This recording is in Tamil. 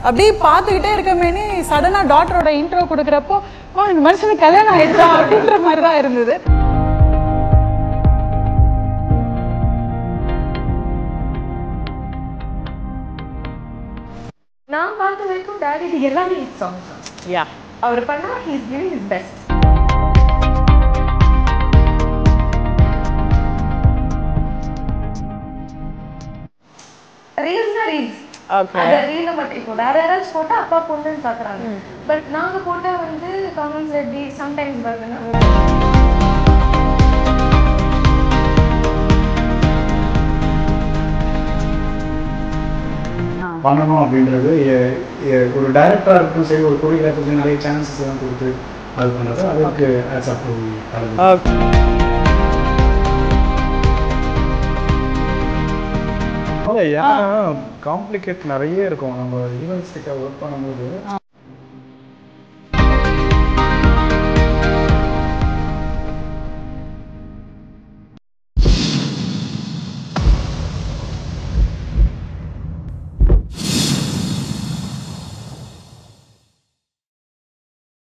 அப்படியே பார்த்துக்கிட்டே இருக்கமேனே சடனாக டாக்டரோட இன்ட்ரோ கொடுக்குறப்போ இந்த மனுஷனுக்கு கல்யாணம் ஆயிடுச்சா அப்படின்ற மாதிரி தான் இருந்தது. நான் பார்த்த வரைக்கும் டாடி எல்லாமே ஹிட் சாங்ஸ். யா, அவர் பண்ணா he is giving his best. ரீல்ஸ்னா ரீல்ஸ். ஓகே. அந்த ரீல மட்டும் இப்போ வேற யாராச்சும் போட்டா அப்பா பொண்ணுன்னு பார்க்குறாங்க. பட் நாங்க போட்டா வந்து கமெண்ட்ஸ் எப்படி சம்டைம்ஸ் பாருங்க பண்ணணும் அப்படின்றது ஒரு டைரக்டராக இருக்கும் சரி, ஒரு கொரியோகிராஃபருக்கு நிறைய சான்சஸ் எல்லாம் கொடுத்து அது பண்ணுறது அதுக்கு ஆஸ் அப்ரூவ். ஏன்னா காம்ப்ளிகேட் நிறைய இருக்கும் நம்ம ஈவென்ட்ஸ்டிக்காக ஒர்க் பண்ணும்போது.